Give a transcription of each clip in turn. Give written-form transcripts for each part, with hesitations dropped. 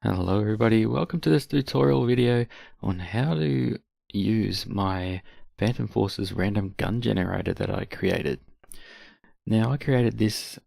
Hello everybody, welcome to this tutorial video on how to use my Phantom Forces random gun generator that I created. Now I created this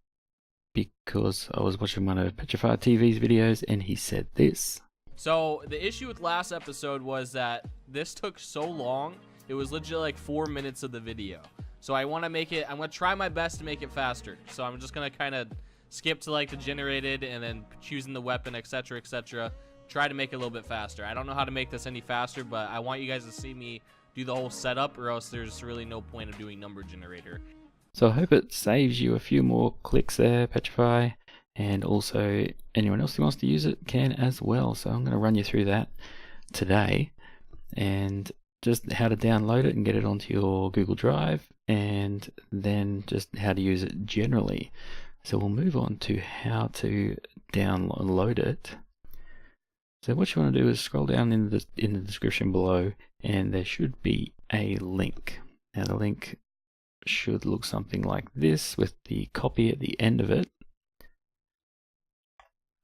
because I was watching one of Petrified TV's videos and he said this. So the issue with last episode was that this took so long. It was literally like 4 minutes of the video. So I want to make it, I'm going to try my best to make it faster. So I'm just going to kind of skip to like the generated and then choosing the weapon, etc, etc. Try to make it a little bit faster. I don't know how to make this any faster, but I want you guys to see me do the whole setup, or else there's really no point of doing number generator. So I hope it saves you a few more clicks there, Petrify, and also anyone else who wants to use it can as well. So I'm going to run you through that today, and just how to download it and get it onto your Google Drive, and then just how to use it generally. So we'll move on to how to download it. So what you want to do is scroll down in the description below, and there should be a link. Now the link should look something like this with the copy at the end of it.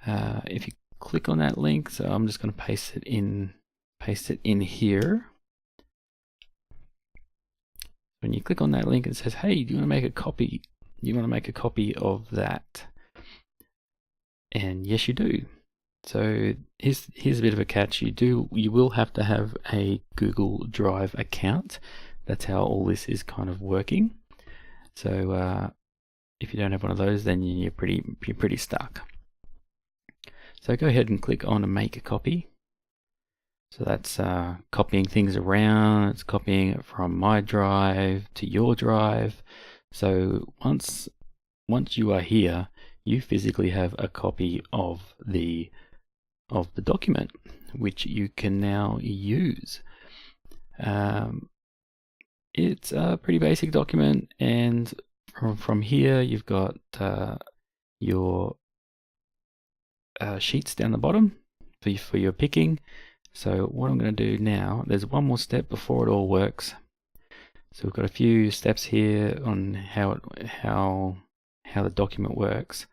If you click on that link, so I'm just going to paste it in here. When you click on that link, it says, "Hey, do you want to make a copy? You want to make a copy of that?" And yes, you do. So here's a bit of a catch. You will have to have a Google Drive account. That's how all this is kind of working. So if you don't have one of those, then you're pretty stuck. So go ahead and click on make a copy. So that's copying things around. It's copying it from my drive to your drive. So once you are here, you physically have a copy of the document, which you can now use. It's a pretty basic document, and from here you've got your sheets down the bottom for your picking. So what I'm going to do now, there's one more step before it all works. So we've got a few steps here on how the document works.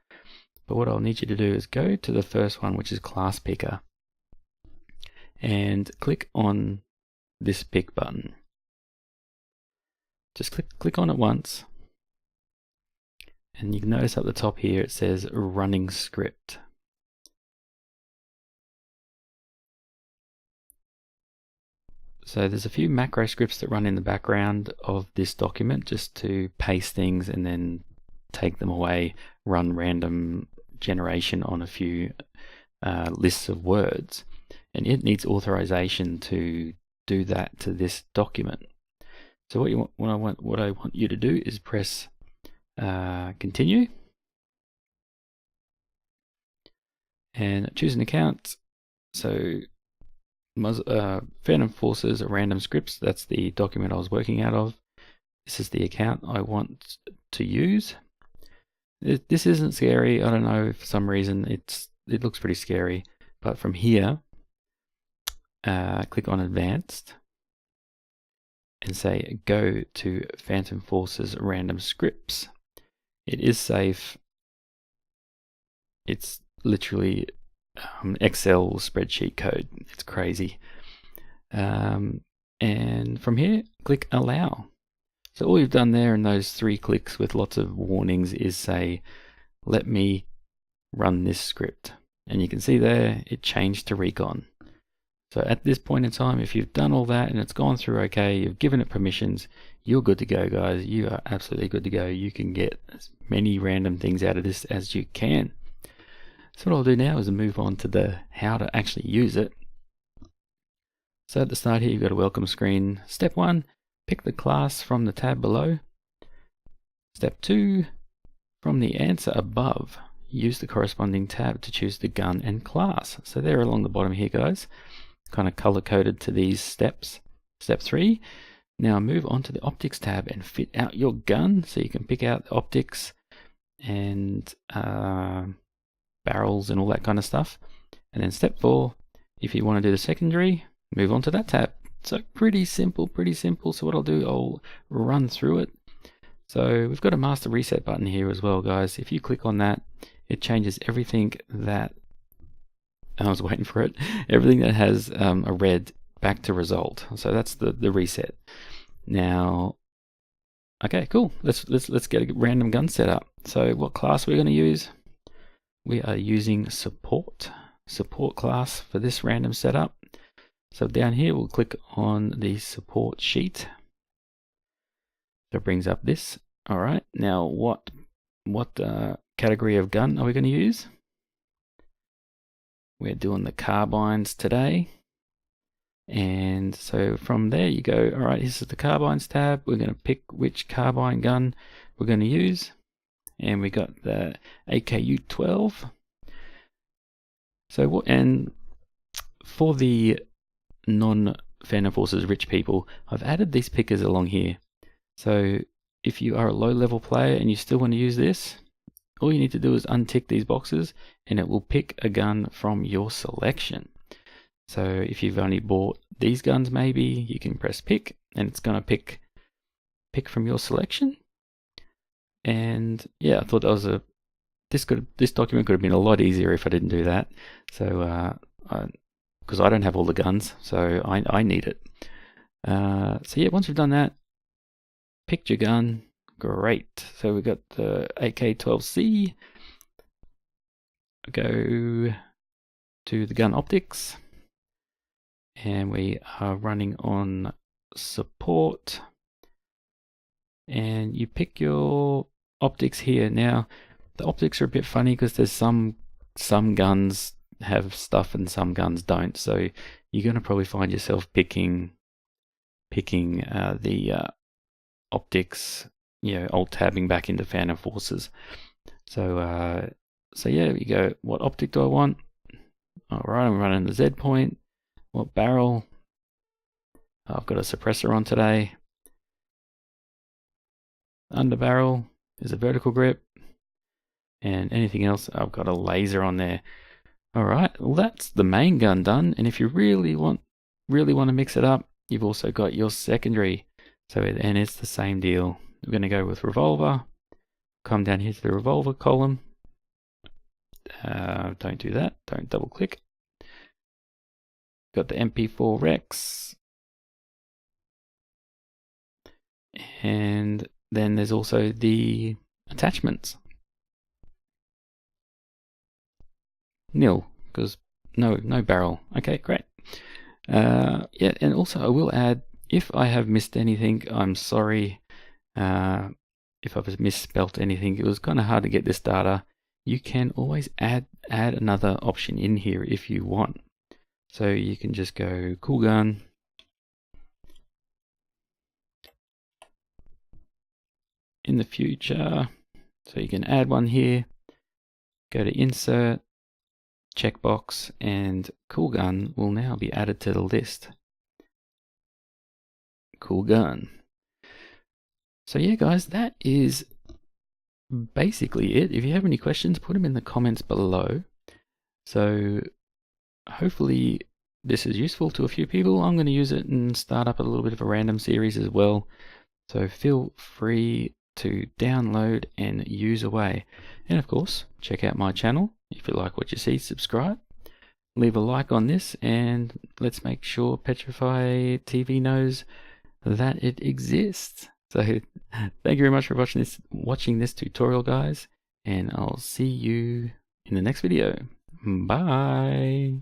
But what I'll need you to do is go to the first one, which is Class Picker, and click on this pick button. Just click on it once, and you can notice up the top here it says running script. So there's a few macro scripts that run in the background of this document just to paste things and then take them away, run random generation on a few lists of words, and it needs authorization to do that to this document. So what I want you to do is press continue and choose an account. So Phantom Forces random scripts, that's the document I was working out of. This is the account I want to use. This isn't scary. I don't know, for some reason it looks pretty scary, but from here click on advanced and say go to Phantom Forces random scripts. It is safe. It's literally Excel spreadsheet code. It's crazy. And from here click allow. So all you've done there in those 3 clicks with lots of warnings is say, let me run this script. And you can see there, it changed to Recon. So at this point in time, if you've done all that and it's gone through okay, you've given it permissions, you're good to go, guys. You are absolutely good to go. You can get as many random things out of this as you can. So what I'll do now is move on to the how to actually use it. So at the start here, you've got a welcome screen. Step 1, pick the class from the tab below. Step 2, from the answer above, use the corresponding tab to choose the gun and class. So they're along the bottom here, guys, kind of color coded to these steps. Step 3, now move on to the optics tab and fit out your gun, so you can pick out the optics and barrels and all that kind of stuff. And then step 4, if you want to do the secondary, move on to that tab. So pretty simple. So what I'll do, I'll run through it. So we've got a master reset button here as well, guys. If you click on that, it changes everything that I was waiting for it. Everything that has a red back to result. So that's the reset. Now, okay, cool. Let's get a random gun set up. So what class we're going to use? We are using support class for this random setup. So down here we'll click on the support sheet. So it brings up this. All right. Now what category of gun are we going to use? We're doing the carbines today. And so from there you go, all right, this is the carbines tab. We're going to pick which carbine gun we're going to use. And we got the AKU-12. So what, and for the non-Phantom Forces rich people, I've added these pickers along here. So if you are a low level player and you still want to use this, all you need to do is untick these boxes and it will pick a gun from your selection. So if you've only bought these guns, maybe you can press pick and it's going to pick from your selection. And yeah, I thought that was this document could have been a lot easier if I didn't do that. So because I don't have all the guns, so I need it. So yeah, once we've done that, picked your gun, great. So we got the AK-12C. Go to the gun optics, and we are running on support. And you pick your optics here. Now, the optics are a bit funny because there's some guns have stuff and some guns don't. So you're going to probably find yourself picking the optics, alt tabbing back into Phantom Forces. So yeah, you go, what optic do I want? All right, I'm running the Z point. What barrel? I've got a suppressor on today. Under barrel is a vertical grip. And anything else, I've got a laser on there. All right, well that's the main gun done. And if you really want to mix it up, you've also got your secondary. So and it's the same deal. We're going to go with revolver. Come down here to the revolver column. Don't do that. Don't double click. Got the MP4 Rex. And then there's also the attachments. Nil, because no barrel. Okay, great. Yeah, and also I will add, if I have missed anything, I'm sorry. If I've misspelt anything, it was kind of hard to get this data. You can always add another option in here if you want. So you can just go cool gun. In the future, so you can add one here. Go to insert, checkbox, and cool gun will now be added to the list. Cool gun. So yeah, guys, that is basically it. If you have any questions, put them in the comments below. So hopefully this is useful to a few people. I'm going to use it and start up a little bit of a random series as well. So feel free to download and use away. And of course, check out my channel. If you like what you see, subscribe. Leave a like on this, and let's make sure Petrify TV knows that it exists. So thank you very much for watching this tutorial, guys, and I'll see you in the next video. Bye.